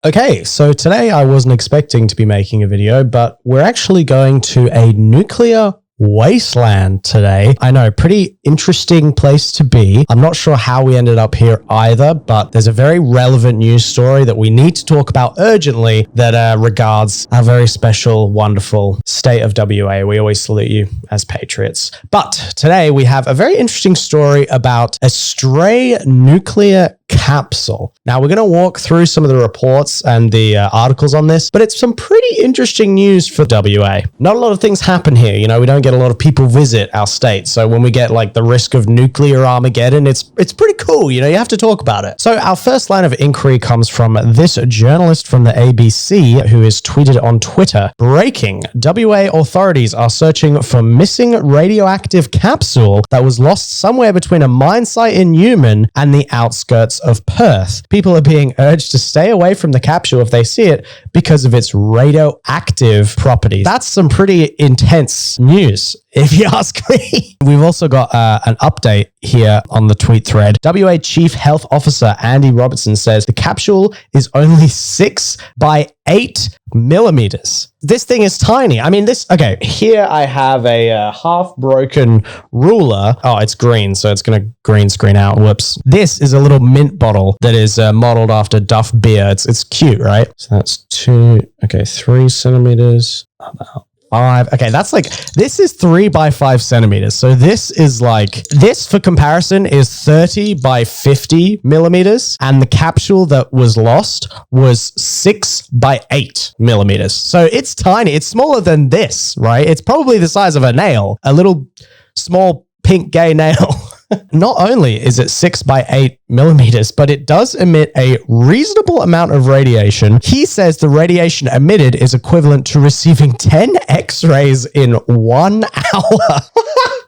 Okay, so today I wasn't expecting to be making a video, but we're actually going to a nuclear wasteland today. I know, pretty interesting place to be. I'm not sure how we ended up here either, but there's a very relevant news story that we need to talk about urgently that regards our very special, wonderful state of WA. We always salute you as patriots. But today we have a very interesting story about a stray nuclear capsule. Now, we're going to walk through some of the reports and the articles on this, but it's some pretty interesting news for WA. Not a lot of things happen here. You know, we don't get a lot of people visit our state. So when we get like the risk of nuclear Armageddon, it's pretty cool. You know, you have to talk about it. So our first line of inquiry comes from this journalist from the ABC who is tweeted on Twitter. Breaking: WA authorities are searching for missing radioactive capsule that was lost somewhere between a mine site in Newman and the outskirts of Perth. People are being urged to stay away from the capsule if they see it because of its radioactive properties. That's some pretty intense news, if you ask me. We've also got an update here on the tweet thread. WA Chief Health Officer Andy Robertson says the capsule is only 6 by 8 millimeters. This thing is tiny. I mean, okay, here I have a half-broken ruler. Oh, it's green, so it's going to green screen out. Whoops. This is a little mint bottle that is modeled after Duff beer. It's cute, right? So that's 3 centimeters. About 5. Okay, that's like, this is 3 by 5 centimeters. So this is like, this for comparison is 30 by 50 millimeters. And the capsule that was lost was 6 by 8 millimeters. So it's tiny. It's smaller than this, right? It's probably the size of a nail, a little small pink gay nail. Not only is it 6 by 8 millimeters, but it does emit a reasonable amount of radiation. He says the radiation emitted is equivalent to receiving 10 X-rays in 1 hour.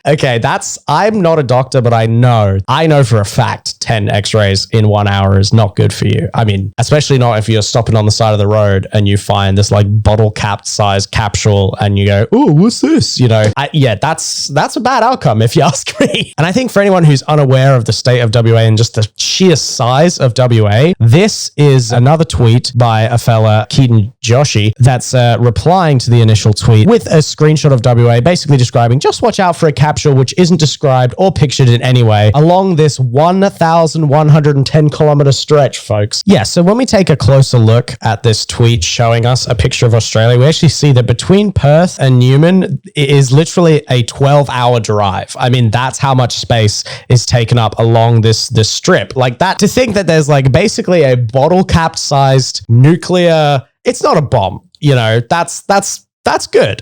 Okay, I'm not a doctor, but I know for a fact 10 X-rays in 1 hour is not good for you. I mean, especially not if you're stopping on the side of the road and you find this like bottle cap size capsule and you go, "Ooh, what's this?" You know, yeah, that's a bad outcome if you ask me. And I think for anyone who's unaware of the state of WA and just the sheer size of WA, this is another tweet by a fella, Keaton Joshi, that's replying to the initial tweet with a screenshot of WA, basically describing, just watch out for a capsule which isn't described or pictured in any way along this 1,110 kilometer stretch, folks. Yeah, so when we take a closer look at this tweet showing us a picture of Australia, we actually see that between Perth and Newman it is literally a 12-hour drive. I mean, that's how much space is taken up along this strip. Like that, to think that there's like basically a bottle cap sized nuclear, it's not a bomb, you know, that's good.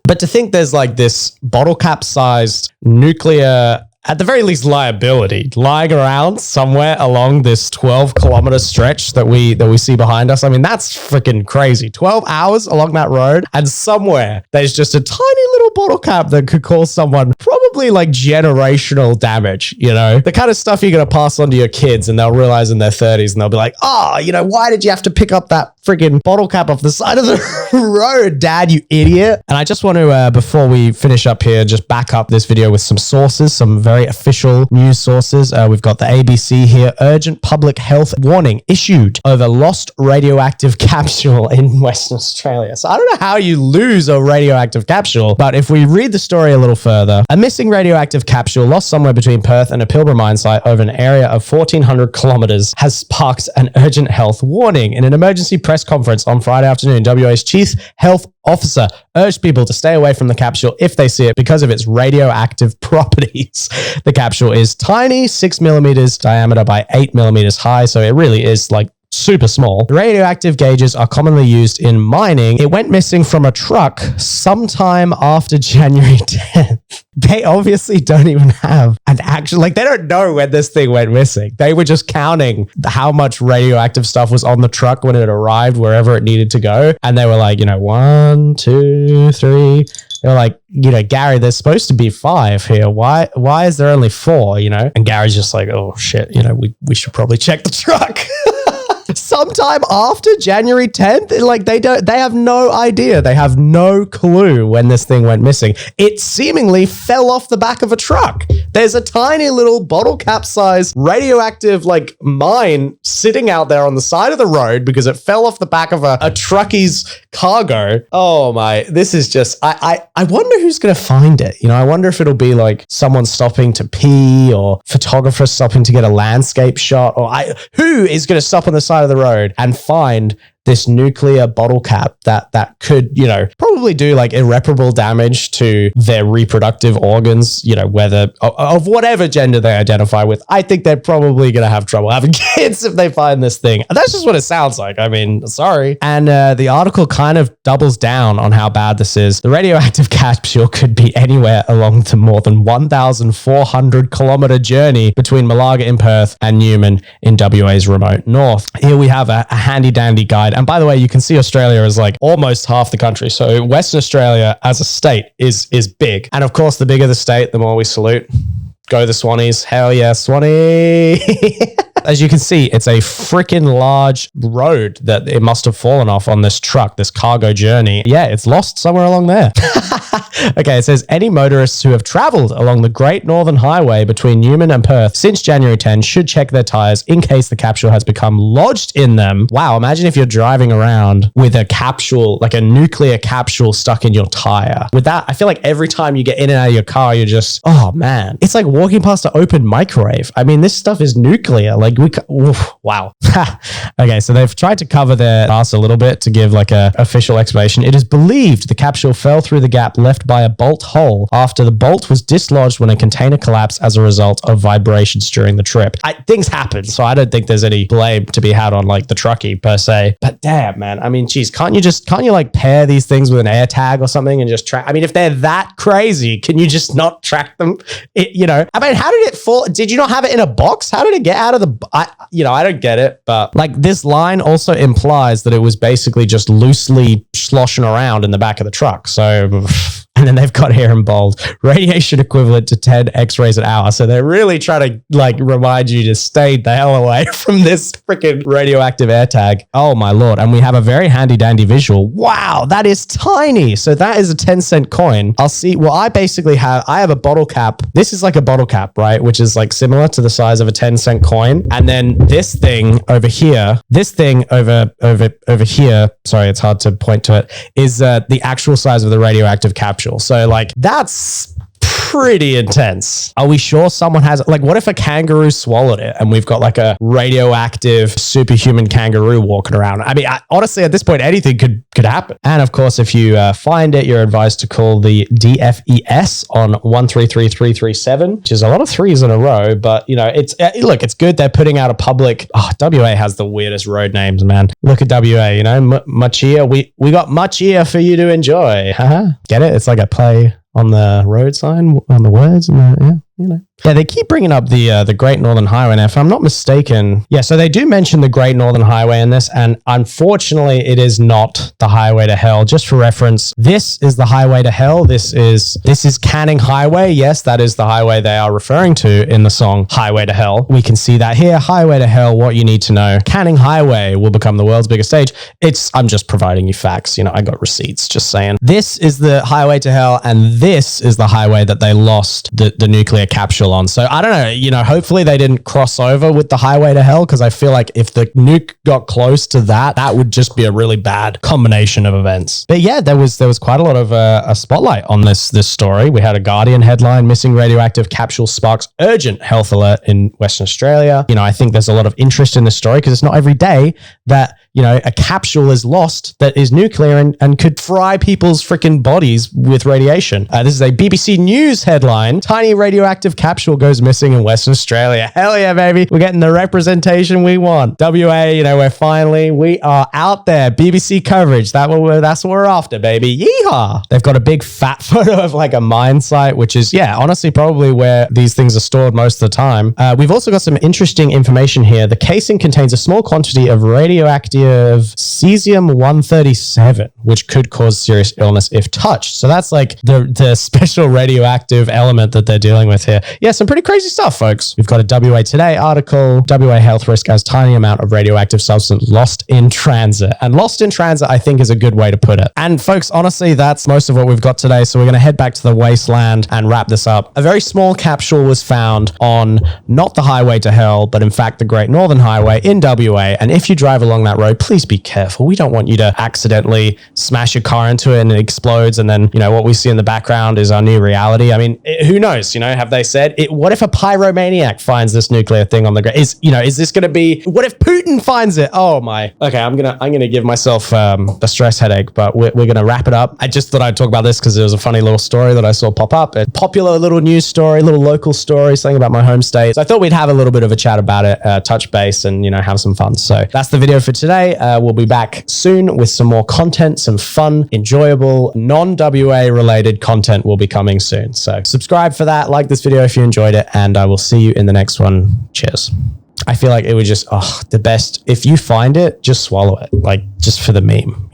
But to think there's like this bottle cap sized nuclear, at the very least, liability lying around somewhere along this 12-kilometer stretch that we see behind us. I mean, that's freaking crazy. 12 hours along that road, and somewhere there's just a tiny little bottle cap that could cause someone probably like generational damage, you know? The kind of stuff you're going to pass on to your kids and they'll realize in their 30s and they'll be like, "Oh, you know, why did you have to pick up that freaking bottle cap off the side of the road, Dad, you idiot?" And I just want to, before we finish up here, just back up this video with some sources, some very official news sources. We've got the ABC here. Urgent public health warning issued over lost radioactive capsule in Western Australia. So I don't know how you lose a radioactive capsule, but if we read the story a little further, a missing radioactive capsule lost somewhere between Perth and a Pilbara mine site over an area of 1,400 kilometers has sparked an urgent health warning. In an emergency press conference on Friday afternoon, WA's Chief Health Officer urged people to stay away from the capsule if they see it because of its radioactive properties. The capsule is tiny, 6 millimeters diameter by 8 millimeters high, so it really is like super small. Radioactive gauges are commonly used in mining. It went missing from a truck sometime after January 10th. They obviously don't even have an actual, like they don't know when this thing went missing. They were just counting how much radioactive stuff was on the truck when it arrived wherever it needed to go. And they were like, you know, 1, 2, 3. They're like, you know, "Gary, there's supposed to be 5 here. Why is there only 4, you know?" And Gary's just like, "Oh shit, you know, we should probably check the truck." sometime after January 10th. Like they have no idea. They have no clue when this thing went missing. It seemingly fell off the back of a truck. There's a tiny little bottle cap size radioactive like mine sitting out there on the side of the road because it fell off the back of a truckie's cargo. Oh my, this is just, I wonder who's going to find it. You know, I wonder if it'll be like someone stopping to pee or photographers stopping to get a landscape shot, or who is going to stop on the side of the road and find this nuclear bottle cap that could, you know, probably do like irreparable damage to their reproductive organs, you know, whether of whatever gender they identify with. I think they're probably going to have trouble having kids if they find this thing. And that's just what it sounds like. I mean, sorry. And the article kind of doubles down on how bad this is. The radioactive capsule could be anywhere along the more than 1,400 kilometer journey between Malaga in Perth and Newman in WA's remote north. Here we have a handy dandy guide. And by the way, you can see Australia is like almost half the country. So Western Australia as a state is big. And of course, the bigger the state, the more we salute. Go the Swannies. Hell yeah, Swanee. As you can see, it's a freaking large road that it must have fallen off on this truck, this cargo journey. Yeah, it's lost somewhere along there. Okay, it says any motorists who have traveled along the Great Northern Highway between Newman and Perth since January 10 should check their tires in case the capsule has become lodged in them. Wow, imagine if you're driving around with a capsule, like a nuclear capsule stuck in your tire. With that, I feel like every time you get in and out of your car, you're just, oh man, it's like walking past an open microwave. I mean, this stuff is nuclear. Like wow. Okay, so they've tried to cover their ass a little bit to give like a official explanation. It is believed the capsule fell through the gap left by a bolt hole after the bolt was dislodged when a container collapsed as a result of vibrations during the trip. Things happen, so I don't think there's any blame to be had on like the truckie per se. But damn, man, I mean, geez, can't you like pair these things with an air tag or something and just track? I mean, if they're that crazy, can you just not track them? You know, I mean, how did it fall? Did you not have it in a box? How did it get out of the? I don't get it. But like this line also implies that it was basically just loosely sloshing around in the back of the truck. So. And then they've got here in bold, radiation equivalent to 10 x-rays an hour. So they're really trying to like remind you to stay the hell away from this freaking radioactive air tag. Oh my Lord. And we have a very handy dandy visual. Wow, that is tiny. So that is a 10-cent coin. I'll see. Well, I have a bottle cap. This is like a bottle cap, right? Which is like similar to the size of a 10-cent coin. And then this thing over here, over here, sorry, it's hard to point to it, is the actual size of the radioactive capsule. So like that's pretty intense. Are we sure someone has, like, what if a kangaroo swallowed it and we've got like a radioactive superhuman kangaroo walking around? I mean, honestly, at this point, anything could happen. And of course, if you find it, you're advised to call the DFES on 133337, which is a lot of threes in a row, but you know, it's good. They're putting out a public, WA has the weirdest road names, man. Look at WA, you know, much here. We got much here for you to enjoy. Get it? It's like a play on the road sign, on the words, and Yeah, they keep bringing up the Great Northern Highway. Now, if I'm not mistaken, so they do mention the Great Northern Highway in this, and unfortunately, it is not the Highway to Hell. Just for reference, this is the Highway to Hell. This is Canning Highway. Yes, that is the highway they are referring to in the song Highway to Hell. We can see that here. Highway to Hell, what you need to know. Canning Highway will become the world's biggest stage. I'm just providing you facts. You know, I got receipts, just saying. This is the Highway to Hell, and this is the highway that they lost the nuclear capsule on. So I don't know, you know, hopefully they didn't cross over with the Highway to Hell, because I feel like if the nuke got close to that would just be a really bad combination of events. But yeah, there was quite a lot of a spotlight on this story. We had a Guardian headline, missing radioactive capsule sparks urgent health alert in Western Australia. You know, I think there's a lot of interest in this story because it's not every day that, you know, a capsule is lost that is nuclear and could fry people's freaking bodies with radiation. This is a BBC News headline. Tiny radioactive capsule goes missing in Western Australia. Hell yeah, baby. We're getting the representation we want. WA, you know, we are out there. BBC coverage. That's what we're after, baby. Yeehaw. They've got a big fat photo of like a mine site, which is, honestly, probably where these things are stored most of the time. We've also got some interesting information here. The casing contains a small quantity of radioactive cesium-137, which could cause serious illness if touched. So that's like the special radioactive element that they're dealing with here. Yeah, some pretty crazy stuff, folks. We've got a WA Today article. WA health risk as tiny amount of radioactive substance lost in transit. And lost in transit, I think, is a good way to put it. And folks, honestly, that's most of what we've got today. So we're going to head back to the wasteland and wrap this up. A very small capsule was found on not the highway to hell, but in fact, the Great Northern Highway in WA. And if you drive along that road, please be careful. We don't want you to accidentally smash your car into it and it explodes. And then, what we see in the background is our new reality. I mean, who knows? Have they said it? What if a pyromaniac finds this nuclear thing on the ground? Is this going to be, what if Putin finds it? Oh my. Okay. I'm going to give myself a stress headache, but we're going to wrap it up. I just thought I'd talk about this because it was a funny little story that I saw pop up. A popular little news story, little local story, something about my home state. So I thought we'd have a little bit of a chat about it, touch base and, have some fun. So that's the video for today. We'll be back soon with some more content, some fun, enjoyable, non-WA related content will be coming soon. So subscribe for that. Like this video if you enjoyed it, and I will see you in the next one. Cheers. I feel like it was just, the best. If you find it, just swallow it. Like just for the meme,